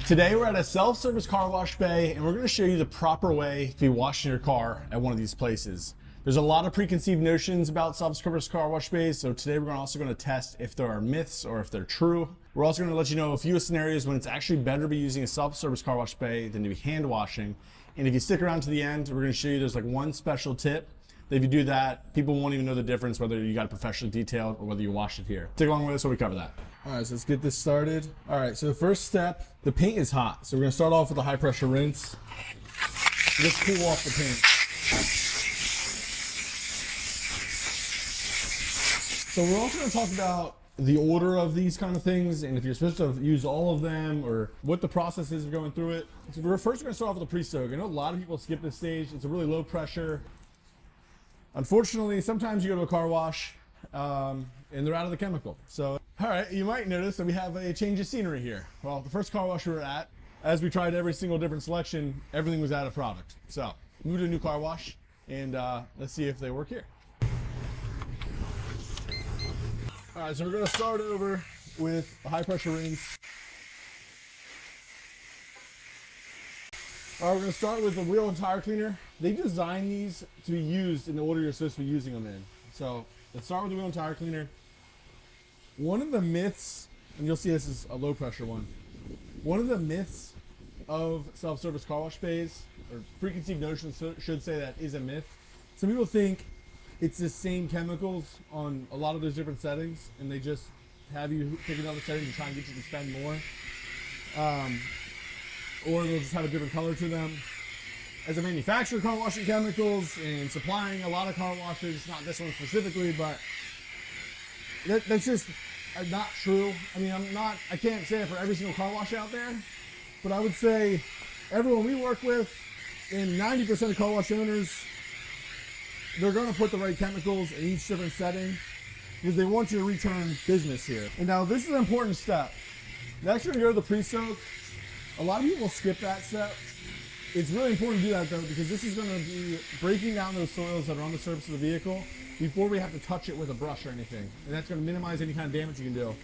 Today we're at a self-service car wash bay and we're going to show you the proper way to be washing your car at one of these places. There's a lot of preconceived notions about self-service car wash bays, so today we're also going to test if there are myths or if they're true. We're also going to let you know a few scenarios when it's actually better to be using a self-service car wash bay than to be hand washing. And if you stick around to the end, we're going to show you there's like one special tip that if you do that, people won't even know the difference whether you got it professionally detailed or whether you washed it here. Stick along with us while we cover that. All right, so let's get this started. All right, so the first step, the paint is hot. So we're gonna start off with a high pressure rinse. Just cool off the paint. So we're also gonna talk about the order of these kind of things and if you're supposed to use all of them or what the process is of going through it. So we're first gonna start off with a pre-soak. I know a lot of people skip this stage. It's a really low pressure. Unfortunately, sometimes you go to a car wash and they're out of the chemical. So, all right, you might notice that we have a change of scenery here. Well, the first car wash we were at, as we tried every single different selection, everything was out of product. So, move to a new car wash and let's see if they work here. All right, so we're gonna start over with a high pressure rinse. All right, we're gonna start with the wheel and tire cleaner. They designed these to be used in the order you're supposed to be using them in. So let's start with the wheel and tire cleaner. One of the myths, and you'll see this is a low pressure one. One of the myths of self-service car wash bays, or preconceived notions should say that is a myth. Some people think it's the same chemicals on a lot of those different settings, and they just have you pick another setting to try and get you to spend more. Or they'll just have a different color to them. As a manufacturer, car washing chemicals and supplying a lot of car washes, not this one specifically, but that's just not true. I mean, I can't say it for every single car wash out there, but I would say everyone we work with, and 90% of car wash owners, they're gonna put the right chemicals in each different setting because they want you to return business here. And now this is an important step. Next, we're gonna go to the pre-soak. A lot of people skip that step. It's really important to do that though, because this is going to be breaking down those soils that are on the surface of the vehicle before we have to touch it with a brush or anything. And that's going to minimize any kind of damage you can do.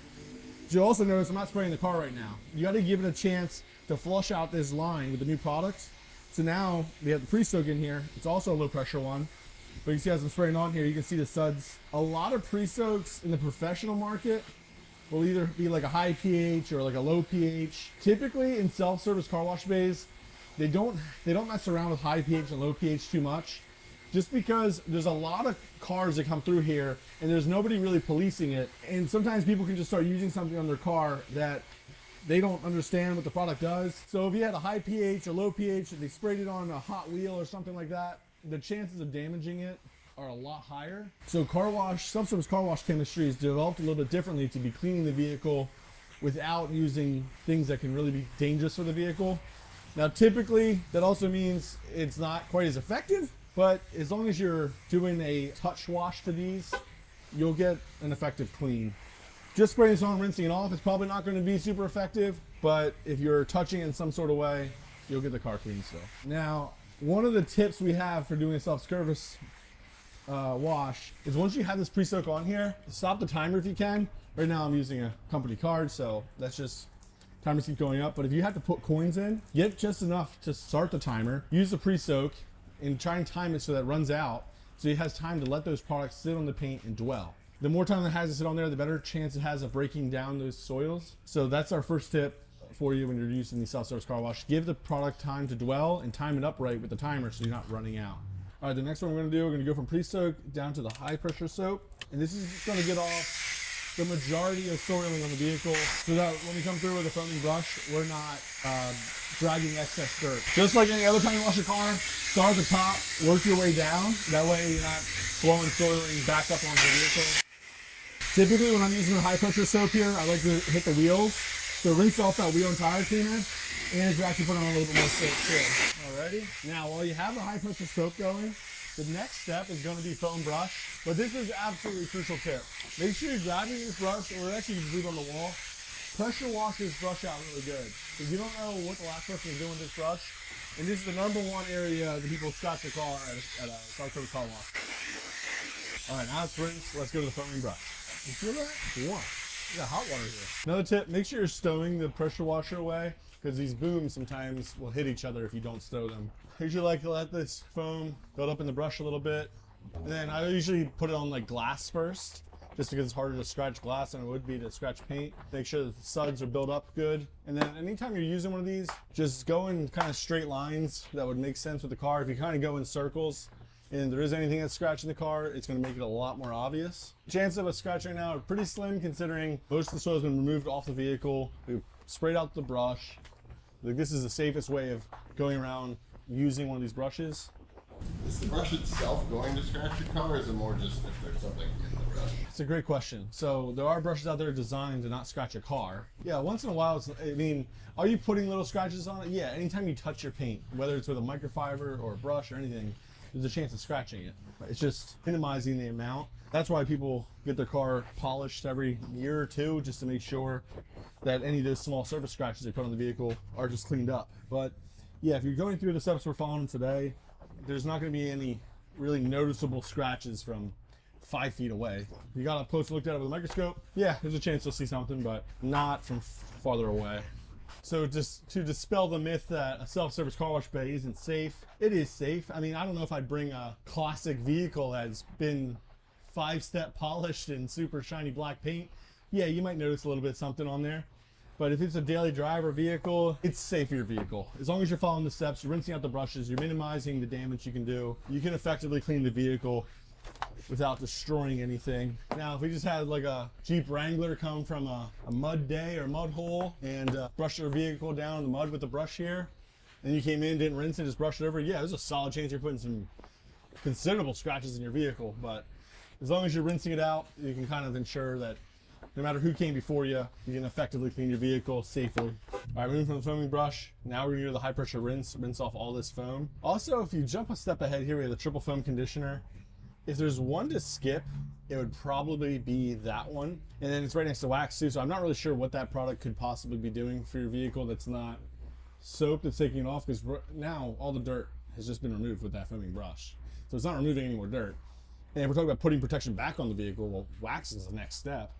You'll also notice I'm not spraying the car right now. You got to give it a chance to flush out this line with the new product. So now we have the pre-soak in here. It's also a low pressure one. But you see as I'm spraying on here, you can see the suds. A lot of pre-soaks in the professional market will either be like a high pH or like a low pH. Typically in self-service car wash bays, they don't mess around with high pH and low pH too much, just because there's a lot of cars that come through here and there's nobody really policing it. And sometimes people can just start using something on their car that they don't understand what the product does. So if you had a high pH or low pH and they sprayed it on a hot wheel or something like that, the chances of damaging it are a lot higher. So self-service car wash chemistry is developed a little bit differently to be cleaning the vehicle without using things that can really be dangerous for the vehicle. Now, typically, that also means it's not quite as effective, but as long as you're doing a touch wash to these, you'll get an effective clean. Just spraying this on, rinsing it off, it's probably not going to be super effective, but if you're touching it in some sort of way, you'll get the car clean still. Now, one of the tips we have for doing a self-service wash is once you have this pre-soak on here, stop the timer if you can. Right now I'm using a company card, so that's just timers keep going up. But if you have to put coins in, get just enough to start the timer, use the pre-soak and try and time it so that it runs out so it has time to let those products sit on the paint and dwell. The more time it has to sit on there, the better chance it has of breaking down those soils. So that's our first tip for you when you're using the self-service car wash. Give the product time to dwell and time it up right with the timer so you're not running out. All right, the next one we're gonna do, we're gonna go from pre-soak down to the high pressure soak. And this is just gonna get off the majority of soiling on the vehicle so that when we come through with a foaming brush, we're not dragging excess dirt. Just like any other time you wash a car, start at the top, work your way down. That way you're not blowing soiling back up onto the vehicle. Typically when I'm using the high pressure soap here, I like to hit the wheels. So rinse off that wheel and tire cleaner, and to actually put on a little bit more soap too. Alrighty. Now, while you have the high pressure soap going, the next step is going to be foam brush. But this is absolutely crucial tip. Make sure you're grabbing this brush, or actually you can leave it on the wall. Pressure wash this brush out really good. If you don't know what the last person is doing with this brush, and this is the #1 area that people scratch their car at a self-service car wash. Alright, now it's rinsed. Let's go to the foaming brush. You feel that? It's warm. We got hot water here. Another tip, make sure you're stowing the pressure washer away because these booms sometimes will hit each other if you don't stow them. I usually like to let this foam build up in the brush a little bit. And then I usually put it on like glass first, just because it's harder to scratch glass than it would be to scratch paint. Make sure that the suds are built up good. And then anytime you're using one of these, just go in kind of straight lines that would make sense with the car. If you kind of go in circles and there is anything that's scratching the car, it's going to make it a lot more obvious. The chances of a scratch right now are pretty slim, considering most of the soil has been removed off the vehicle. We've sprayed out the brush. Like, this is the safest way of going around using one of these brushes. Is the brush itself going to scratch your car, or is it more just if there's something in the brush? It's a great question. So there are brushes out there designed to not scratch a car. Yeah, once in a while, I mean, are you putting little scratches on it? Yeah, anytime you touch your paint, whether it's with a microfiber or a brush or anything, there's a chance of scratching it. It's just minimizing the amount. That's why people get their car polished every year or two, just to make sure that any of those small surface scratches they put on the vehicle are just cleaned up. But yeah, if you're going through the steps we're following today, there's not going to be any really noticeable scratches from 5 feet away. You got up close and looked at it with a microscope, yeah, there's a chance you'll see something, but not from farther away. So just to dispel the myth that a self-service car wash bay isn't safe, it is safe. I mean, I don't know if I'd bring a classic vehicle that's been 5-step polished and super shiny black paint. Yeah, you might notice a little bit something on there. But if it's a daily driver vehicle, it's safe for your vehicle. As long as you're following the steps, you're rinsing out the brushes, you're minimizing the damage you can do, you can effectively clean the vehicle without destroying anything. Now, if we just had like a Jeep Wrangler come from a mud day or mud hole and brush your vehicle down in the mud with the brush here, and you came in, didn't rinse it, just brushed it over, yeah, there's a solid chance you're putting some considerable scratches in your vehicle. But as long as you're rinsing it out, you can kind of ensure that no matter who came before you, you can effectively clean your vehicle safely. All right, moving from the foaming brush, now we're gonna do the high pressure rinse off all this foam. Also, if you jump a step ahead here, we have the triple foam conditioner. If there's one to skip, it would probably be that one. And then it's right next to wax too, so I'm not really sure what that product could possibly be doing for your vehicle that's not soap that's taking it off, because now all the dirt has just been removed with that foaming brush. So it's not removing any more dirt. And if we're talking about putting protection back on the vehicle, well, wax is the next step.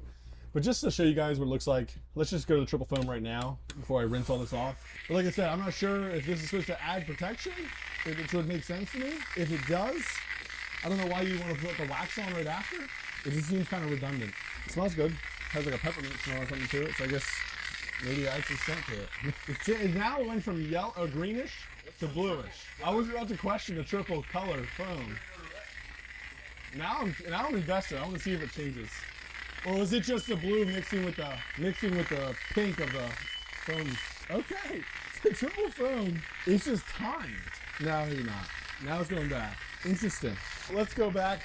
But just to show you guys what it looks like, let's just go to the triple foam right now before I rinse all this off. But like I said, I'm not sure if this is supposed to add protection, if it would make sense to me. If it does, I don't know why you want to put the wax on right after. It just seems kind of redundant. It smells good. It has like a peppermint smell or something to it, so I guess maybe I actually scent to it. It now went from yellow or greenish to bluish. I was about to question the triple color foam. Now I'm invested. I want to see if it changes. Or was it just the blue mixing with the pink of the foam? Okay, the triple foam is just timed. No, maybe not. Now it's going back. Interesting. Let's go back,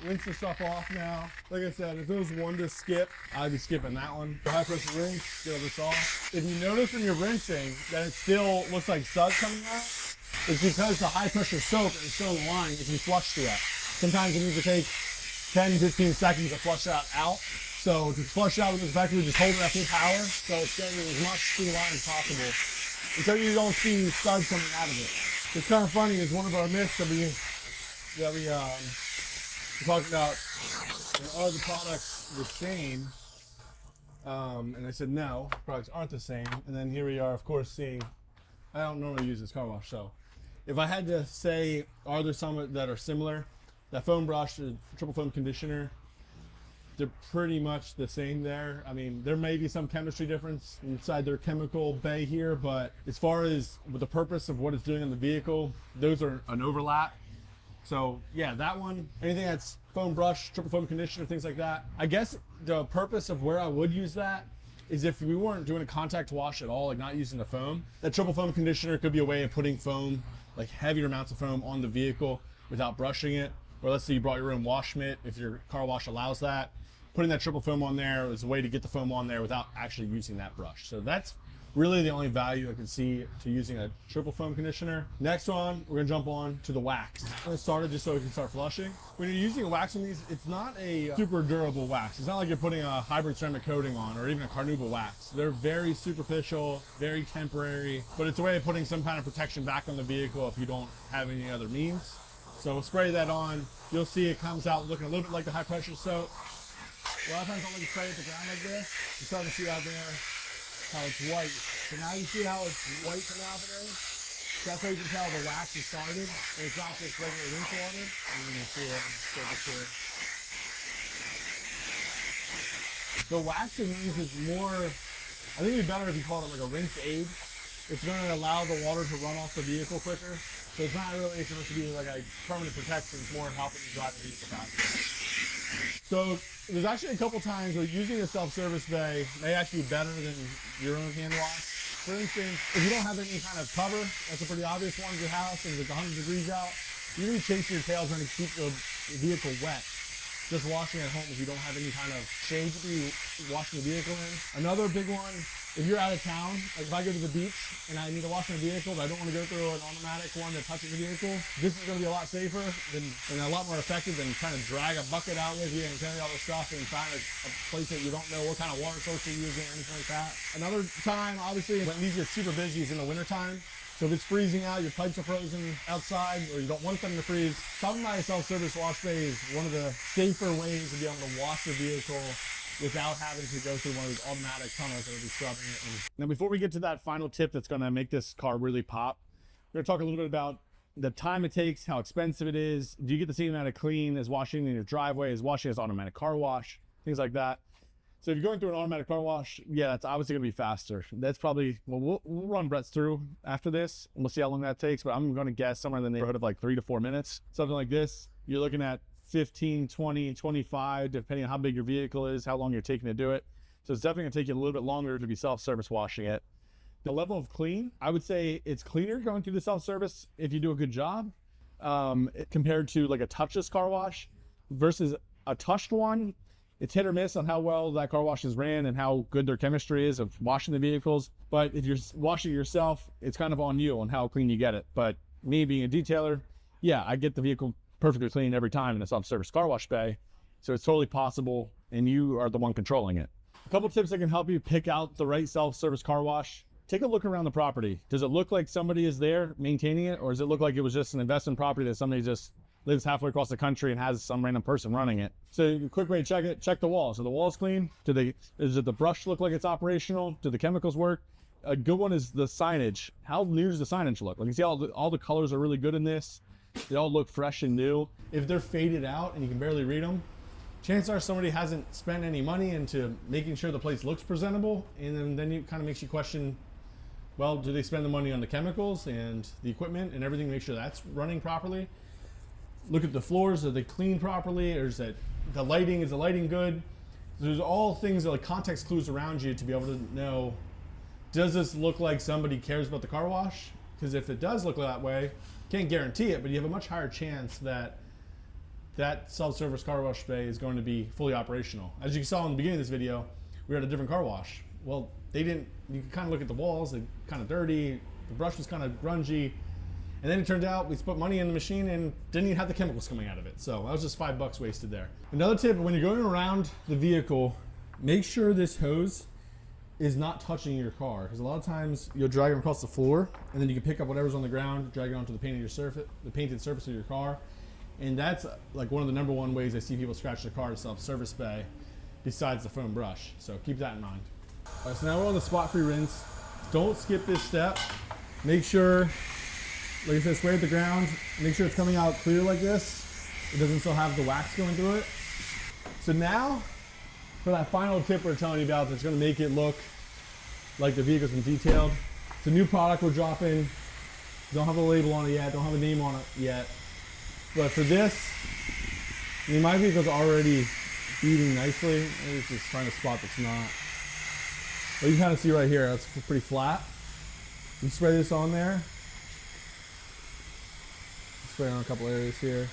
rinse the stuff off now. Like I said, if there was one to skip, I'd be skipping that one. High pressure rinse, get all this off. If you notice when you're rinsing that it still looks like suds coming out, it's because the high pressure soap is still in the line if you flush through it. Sometimes it needs to take 10, 15 seconds to flush that out. So to flush out with this effectively, just hold it at full power, so it's getting as much through the line as possible, until you don't see suds coming out of it. It's kind of funny, is one of our myths that we talked about, are the products the same? And I said no, products aren't the same. And then here we are, of course, seeing, I don't normally use this car wash, so if I had to say, are there some that are similar? That foam brush, the triple foam conditioner, they're pretty much the same there. I mean, there may be some chemistry difference inside their chemical bay here, but as far as with the purpose of what it's doing on the vehicle, those are an overlap. So yeah, that one, anything that's foam brush, triple foam conditioner, things like that. I guess the purpose of where I would use that is if we weren't doing a contact wash at all, like not using the foam, that triple foam conditioner could be a way of putting foam, like heavier amounts of foam on the vehicle without brushing it. Or let's say you brought your own wash mitt, if your car wash allows that. Putting that triple foam on there is a way to get the foam on there without actually using that brush. So that's really the only value I can see to using a triple foam conditioner. Next one, we're gonna jump on to the wax. I'm gonna start it just so we can start flushing. When you're using a wax on these, it's not a super durable wax. It's not like you're putting a hybrid ceramic coating on or even a carnauba wax. They're very superficial, very temporary, but it's a way of putting some kind of protection back on the vehicle if you don't have any other means. So we'll spray that on. You'll see it comes out looking a little bit like the high pressure soap. A lot of times I'll let you spray at the ground like this. You're starting to see out there how it's white. So now you see how it's white coming out of there? That's how you can tell the wax is started, and it's not just regular rinse water. And you can see it, show this here. The waxing rinse is more, I think it'd be better if you call it like a rinse aid. It's going to allow the water to run off the vehicle quicker. So it's not really supposed to be like a permanent protection, it's more helping you drive the vehicle faster. So there's actually a couple times where using a self-service bay may actually be better than your own hand wash. For instance, if you don't have any kind of cover, that's a pretty obvious one at your house, and it's 100 degrees out, you're going to be chasing your tails trying to keep the vehicle wet. Just washing at home if you don't have any kind of shade to be washing the vehicle in. Another big one, if you're out of town, like if I go to the beach and I need to wash my vehicle, but I don't want to go through an automatic one that touches the vehicle, this is going to be a lot safer and a lot more effective than trying to drag a bucket out with you and carry all this stuff and find a place that you don't know what kind of water source you're using or anything like that. Another time, obviously, when these get super busy is in the wintertime. So if it's freezing out, your pipes are frozen outside, or you don't want them to freeze, stopping by a self-service wash bay is one of the safer ways to be able to wash the vehicle without having to go through one of these automatic tunnels that will be scrubbing it. Now, before we get to that final tip that's going to make this car really pop, we're going to talk a little bit about the time it takes, how expensive it is. Do you get the same amount of clean as washing in your driveway, as washing as automatic car wash, things like that. So if you're going through an automatic car wash, yeah, that's obviously going to be faster. That's probably, well, we'll run Brett's through after this, and we'll see how long that takes, but I'm going to guess somewhere in the neighborhood of like 3 to 4 minutes. Something like this, you're looking at 15, 20, 25, depending on how big your vehicle is, how long you're taking to do it. So it's definitely going to take you a little bit longer to be self-service washing it. The level of clean, I would say it's cleaner going through the self-service if you do a good job, compared to like a touchless car wash versus a touched one. It's hit or miss on how well that car wash is ran and how good their chemistry is of washing the vehicles. But if you're washing yourself, it's kind of on you on how clean you get it. But me being a detailer, yeah, I get the vehicle perfectly clean every time in a self-service car wash bay. So it's totally possible, and you are the one controlling it. A couple tips that can help you pick out the right self-service car wash. Take a look around the property. Does it look like somebody is there maintaining it, or does it look like it was just an investment property that somebody just lives halfway across the country and has some random person running it? So a quick way to check it, check the walls. Are the walls clean? Does the brush look like it's operational? Do the chemicals work? A good one is the signage. How new does the signage look? Like you see all the colors are really good in this. They all look fresh and new. If they're faded out and you can barely read them, chances are somebody hasn't spent any money into making sure the place looks presentable, and then it kind of makes you question, well, do they spend the money on the chemicals and the equipment and everything to make sure that's running properly? Look at the floors, are they cleaned properly, or is the lighting good? There's all things that like context clues around you to be able to know, does this look like somebody cares about the car wash? Because if it does look that way, can't guarantee it, but you have a much higher chance that that self-service car wash bay is going to be fully operational. As you saw in the beginning of this video, we were at a different car wash. Well, you can kind of look at the walls, they're kind of dirty, the brush was kind of grungy, and then it turned out we put money in the machine and didn't even have the chemicals coming out of it. So that was just $5 wasted there. Another tip, when you're going around the vehicle, make sure this hose is not touching your car, because a lot of times you'll drag it across the floor and then you can pick up whatever's on the ground, drag it onto the painted surface of your car. And that's like one of the number one ways I see people scratch their car in self-service bay, besides the foam brush. So keep that in mind. All right, so now we're on the spot-free rinse. Don't skip this step. Make sure, like I said, spray at the ground. Make sure it's coming out clear like this. It doesn't still have the wax going through it. So now, for that final tip we're telling you about that's gonna make it look like the vehicle's been detailed. It's a new product we're dropping. Don't have a label on it yet, don't have a name on it yet. But for this, I mean, my vehicle's already beading nicely. Maybe it's just trying to spot that's not. But you can kind of see right here, it's pretty flat. You spray this on there. Spray on a couple areas here.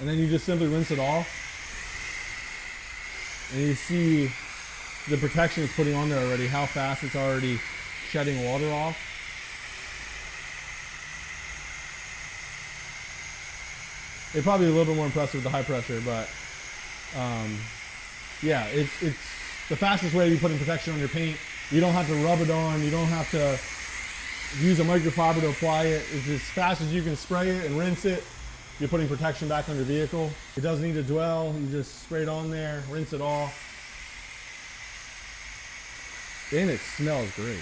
And then you just simply rinse it off. And you see the protection it's putting on there already, how fast it's already shedding water off. It'd probably be a little bit more impressive with the high pressure, but yeah, it's the fastest way to be putting protection on your paint. You don't have to rub it on, you don't have to use a microfiber to apply it. It's as fast as you can spray it and rinse it, you're putting protection back on your vehicle. It doesn't need to dwell, you just spray it on there, rinse it off. And it smells great.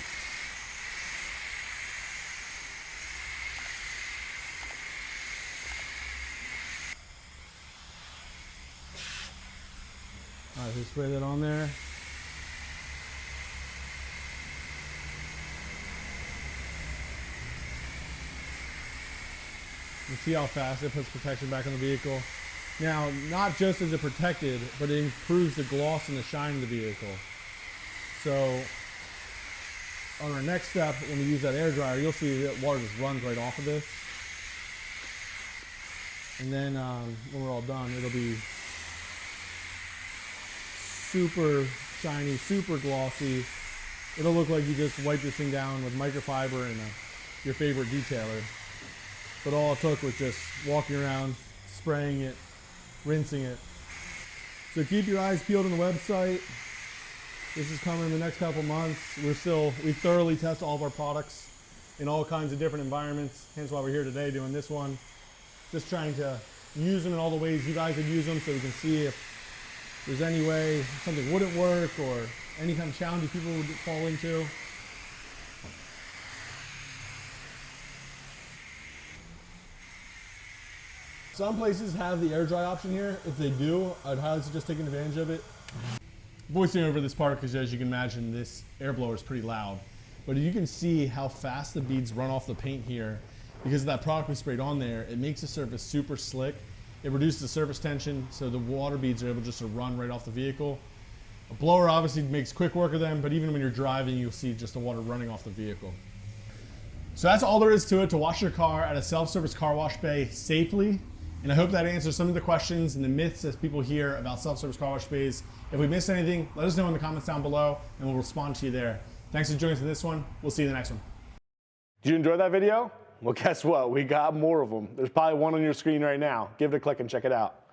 All right, just spray that on there. You see how fast it puts protection back on the vehicle. Now, not just is it protected, but it improves the gloss and the shine of the vehicle. So, on our next step, when we use that air dryer, you'll see that water just runs right off of this. And then when we're all done, it'll be super shiny, super glossy. It'll look like you just wiped this thing down with microfiber and your favorite detailer. But all it took was just walking around, spraying it, rinsing it. So keep your eyes peeled on the website. This is coming in the next couple months. We thoroughly test all of our products in all kinds of different environments. Hence why we're here today doing this one. Just trying to use them in all the ways you guys would use them so we can see if there's any way something wouldn't work or any kind of challenges people would fall into. Some places have the air dry option here. If they do, I'd highly suggest taking advantage of it. Voicing over this part because, as you can imagine, this air blower is pretty loud. But you can see how fast the beads run off the paint here. Because of that product we sprayed on there, it makes the surface super slick. It reduces the surface tension, so the water beads are able just to run right off the vehicle. A blower obviously makes quick work of them, but even when you're driving, you'll see just the water running off the vehicle. So that's all there is to it, to wash your car at a self-service car wash bay safely. And I hope that answers some of the questions and the myths that people hear about self-service car wash bays. If we missed anything, let us know in the comments down below and we'll respond to you there. Thanks for joining us in this one. We'll see you in the next one. Did you enjoy that video? Well, guess what? We got more of them. There's probably one on your screen right now. Give it a click and check it out.